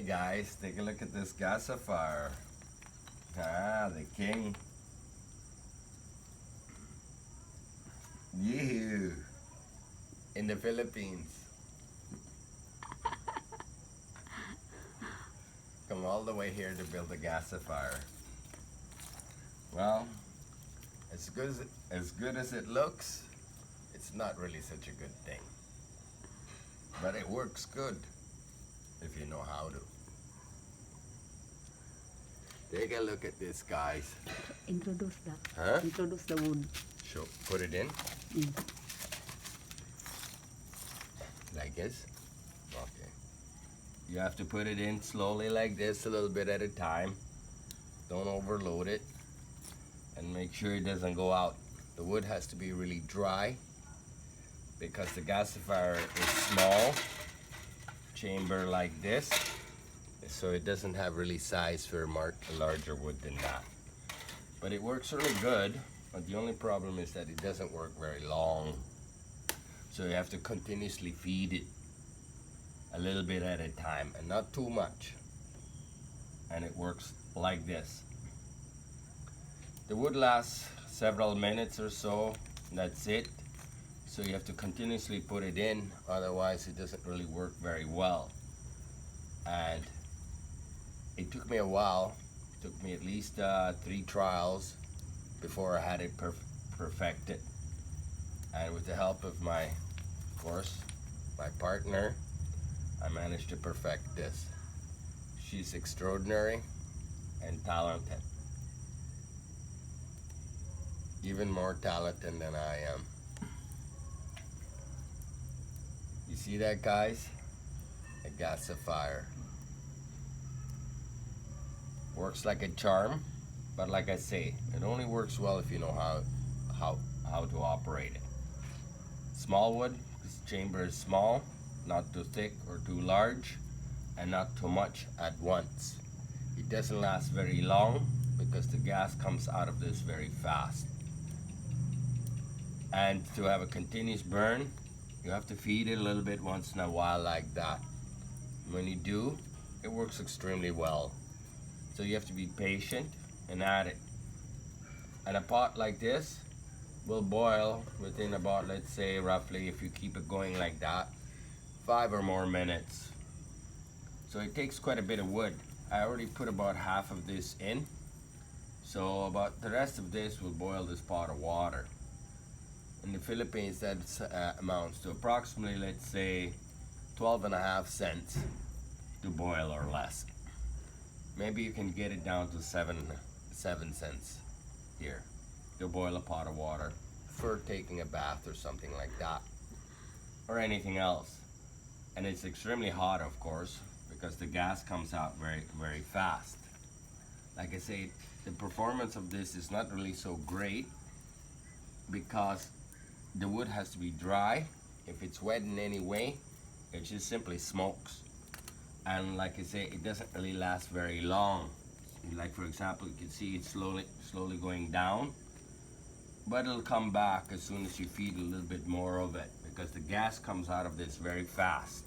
guys, take a look at this gasifier. Ah, the king. Yoo! In the Philippines. Come all the way here to build a gasifier. Well, as good as it looks, it's not really such a good thing. But it works good if you know how to. Take a look at this, guys. Introduce that. Huh? Introduce the wood. Sure. Put it in. Mm. Like this. Okay. You have to put it in slowly like this, a little bit at a time. Don't overload it. And make sure it doesn't go out. The wood has to be really dry because the gasifier is small. Chamber like this. So it doesn't have really size for a larger wood than that. But it works really good. But the only problem is that it doesn't work very long. So you have to continuously feed it a little bit at a time and not too much. And it works like this. The wood lasts several minutes or so. That's it. So you have to continuously put it in, otherwise it doesn't really work very well. And it took me a while. It took me at least 3 trials before I had it perfected. And with the help of my partner, I managed to perfect this. She's extraordinary and talented. Even more talented than I am. You see that, guys? A gasifier. Works like a charm, but like I say, it only works well if you know how to operate it. Small wood, this chamber is small, not too thick or too large, and not too much at once. It doesn't last very long because the gas comes out of this very fast. And to have a continuous burn, you have to feed it a little bit once in a while like that. When you do, it works extremely well. So you have to be patient and add it. And a pot like this will boil within about, let's say roughly, if you keep it going like that, 5 or more minutes. So it takes quite a bit of wood. I already put about half of this in. So about the rest of this will boil this pot of water. In the Philippines, that amounts to approximately, let's say, 12.5 cents to boil or less. Maybe you can get it down to 7 cents here to boil a pot of water for taking a bath or something like that, or anything else. And it's extremely hot, of course, because the gas comes out very, very fast. Like I say, the performance of this is not really so great because the wood has to be dry. If it's wet in any way, it just simply smokes. And like I say, it doesn't really last very long. Like for example, you can see it's slowly going down, but it'll come back as soon as you feed a little bit more of it because the gas comes out of this very fast.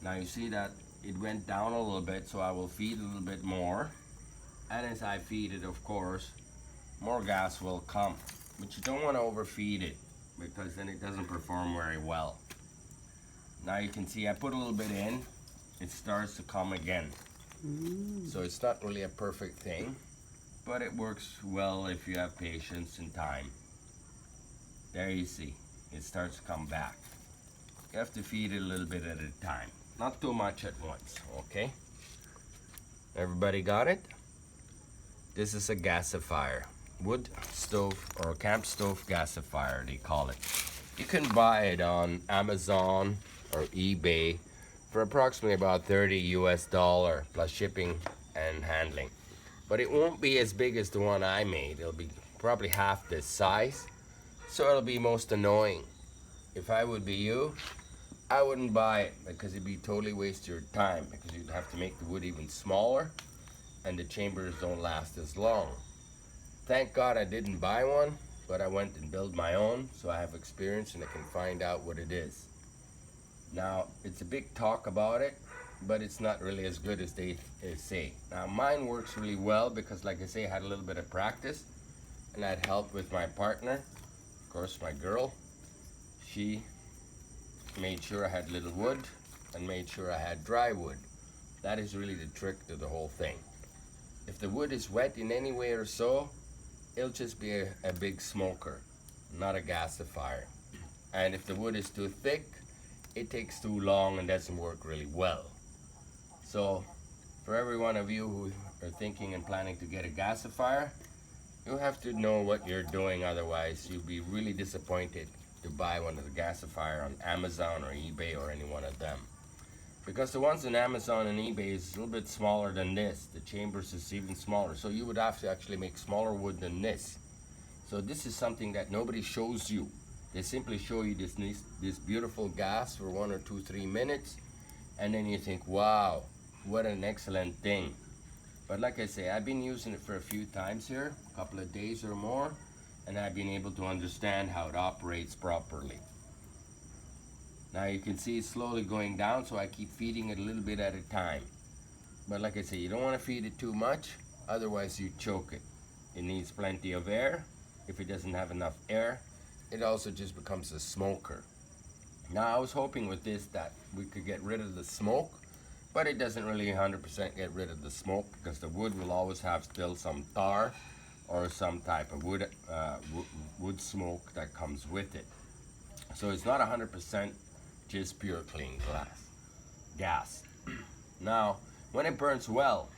Now you see that it went down a little bit, so I will feed a little bit more. And as I feed it, of course, more gas will come. But you don't want to overfeed it because then it doesn't perform very well. Now you can see I put a little bit in. It starts to come again. So it's not really a perfect thing, but it works well if you have patience and time. There you see, it starts to come back. You have to feed it a little bit at a time, not too much at once, okay? Everybody got it? This is a gasifier, wood stove or camp stove gasifier they call it. You can buy it on Amazon or eBay for approximately about $30 plus shipping and handling. But it won't be as big as the one I made. It'll be probably half this size, so it'll be most annoying. If I would be you, I wouldn't buy it because it'd be totally waste your time because you'd have to make the wood even smaller and the chambers don't last as long. Thank God I didn't buy one, but I went and built my own, so I have experience and I can find out what it is. Now, it's a big talk about it but it's not really as good as they say. Now mine works really well because, like I say, I had a little bit of practice, and I had help with my partner, of course my girl. She made sure I had little wood and made sure I had dry wood. That is really the trick to the whole thing. If the wood is wet in any way or so, it'll just be a big smoker, not a gasifier. And if the wood is too thick, it takes too long and doesn't work really well. So for every one of you who are thinking and planning to get a gasifier, you have to know what you're doing, otherwise you'll be really disappointed to buy one of the gasifier on Amazon or eBay or any one of them. Because the ones on Amazon and eBay is a little bit smaller than this. The chambers is even smaller. So you would have to actually make smaller wood than this. So this is something that nobody shows you. They simply show you this beautiful gas for 1 or 2, 3 minutes. And then you think, wow, what an excellent thing. But like I say, I've been using it for a few times here, a couple of days or more. And I've been able to understand how it operates properly. Now you can see it's slowly going down, so I keep feeding it a little bit at a time. But like I say, you don't want to feed it too much, otherwise you choke it. It needs plenty of air. If it doesn't have enough air, it also just becomes a smoker. Now I was hoping with this that we could get rid of the smoke, but it doesn't really 100% get rid of the smoke because the wood will always have still some tar or some type of wood smoke that comes with it. So it's not 100% just pure clean gas. Now, when it burns well,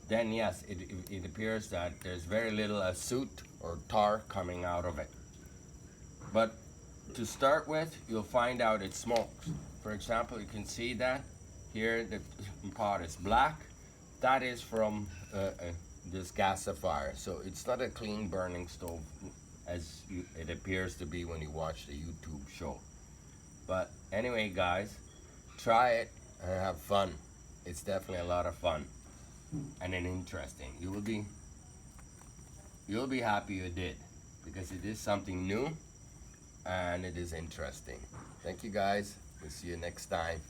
then yes, it appears that there's very little soot or tar coming out of it. But to start with, you'll find out it smokes. For example, you can see that here the pot is black. That is from this gasifier. So it's not a clean burning stove as it appears to be when you watch the YouTube show. But anyway, guys, try it and have fun. It's definitely a lot of fun and interesting. You'll be happy you did, because it is something new and it is interesting. Thank you, guys. We'll see you next time.